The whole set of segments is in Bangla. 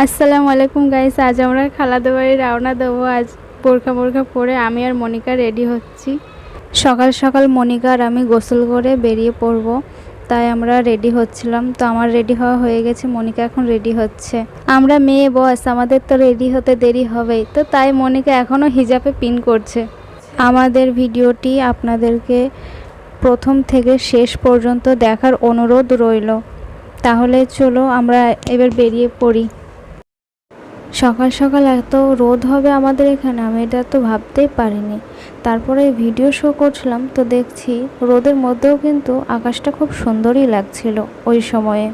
আসসালামু আলাইকুম গাইস, আজ আমরা খালাদের বাড়ি রওনা দেবো। আজ বোরখা পরে আমি আর মনিকা রেডি হচ্ছি। সকাল সকাল মনিকা আর আমি গোসল করে বেরিয়ে পড়ব, তাই আমরা রেডি হচ্ছিলাম। তো আমার রেডি হওয়া হয়ে গেছে, মনিকা এখন রেডি হচ্ছে। আমরা মেয়ে বস, আমাদের তো রেডি হতে দেরি হবেই, তো তাই মনিকা এখনও হিজাবে পিন করছে। আমাদের ভিডিওটি আপনাদেরকে প্রথম থেকে শেষ পর্যন্ত দেখার অনুরোধ রইল। তাহলে চলো আমরা এবার বেরিয়ে পড়ি। সকাল সকাল এত রোদ হবে আমাদের এখানে, আমি এটা তো ভাবতেই পারিনি। তারপরে ভিডিও শো করছিলাম, তো দেখছি রোদের মধ্যেও কিন্তু আকাশটা খুব সুন্দরই লাগছিল ওই সময়ে।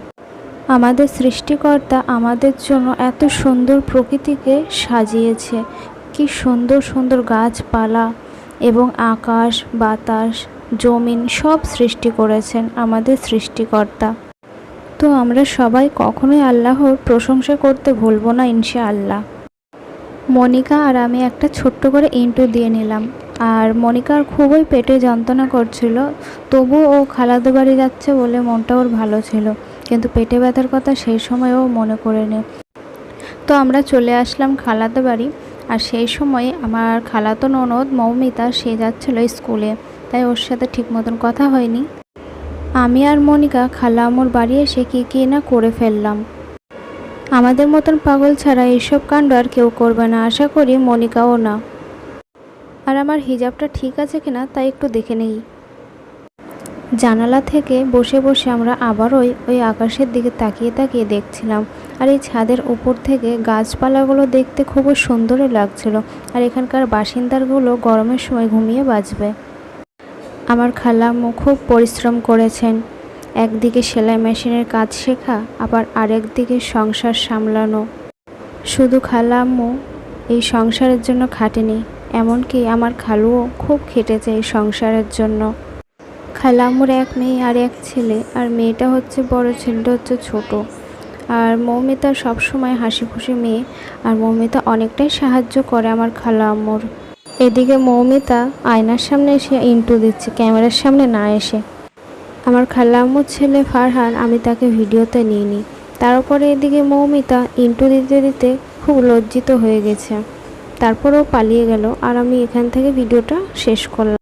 আমাদের সৃষ্টিকর্তা আমাদের জন্য এত সুন্দর প্রকৃতিকে সাজিয়েছে। কি সুন্দর সুন্দর গাছপালা এবং আকাশ বাতাস জমিন সব সৃষ্টি করেছেন আমাদের সৃষ্টিকর্তা। তো আমরা সবাই কখনোই আল্লাহর প্রশংসা করতে ভুলবো না ইনশাআল্লাহ। মনিকা আর আমি একটা ছোট্ট করে ইন্টু দিয়ে নিলাম। আর মনিকার খুবই পেটে যন্ত্রণা করছিল, তবু ও খালাদের বাড়ি যাচ্ছে বলে মনটা ওর ভালো ছিল, কিন্তু পেটে ব্যথার কথা সেই সময় ও মনে করেনি। তো আমরা চলে আসলাম খালাদের বাড়ি। আর সেই সময় আমার খালাতো ননদ মৌমিতা সে যাচ্ছিল স্কুলে, তাই ওর সাথে ঠিক মতন কথা হয়নি। আমি আর মনিকা খালা আম্মুর বাড়ি এসে কী না করে ফেললাম। আমাদের মতন পাগল ছাড়া এইসব কাণ্ড আর কেউ করবে না, আশা করি মনিকাও না। আর আমার হিজাবটা ঠিক আছে কিনা তাই একটু দেখে নেই। জানালা থেকে বসে বসে আমরা আবার ওই আকাশের দিকে তাকিয়ে তাকিয়ে দেখছিলাম। আর এই ছাদের উপর থেকে গাছপালাগুলো দেখতে খুবই সুন্দরই লাগছিল। আর এখানকার বাসিন্দারগুলো গরমের সময় ঘুমিয়ে বাঁচবে। আমার খালাম্মু খুব পরিশ্রম করেছেন, একদিকে সেলাই মেশিনের কাজ শেখা, আবার আরেকদিকে সংসার সামলানো। শুধু খালাম্মু এই সংসারের জন্য খাটেনি, এমনকি আমার খালুও খুব খেটেছে এই সংসারের জন্য। খালাম্মুর এক মেয়ে আর এক ছেলে, আর মেয়েটা হচ্ছে বড়, ছেলেটা হচ্ছে ছোট। আর মৌমিতা সবসময় হাসি খুশি মেয়ে, আর মৌমিতা অনেকটাই সাহায্য করে আমার খালাম্মুর। এদিকে মৌমিতা আয়নার সামনে এসে ইন্টু দিচ্ছে, ক্যামেরার সামনে না এসে। আমার খালাম্মুর ছেলে ফারহান, আমি তাকে ভিডিওতে নিইনি। তারপরে এদিকে মৌমিতা ইন্টু দিতে দিতে খুব লজ্জিত হয়ে গেছে, তারপরেও পালিয়ে গেল। আর আমি এখান থেকে ভিডিওটা শেষ করলাম।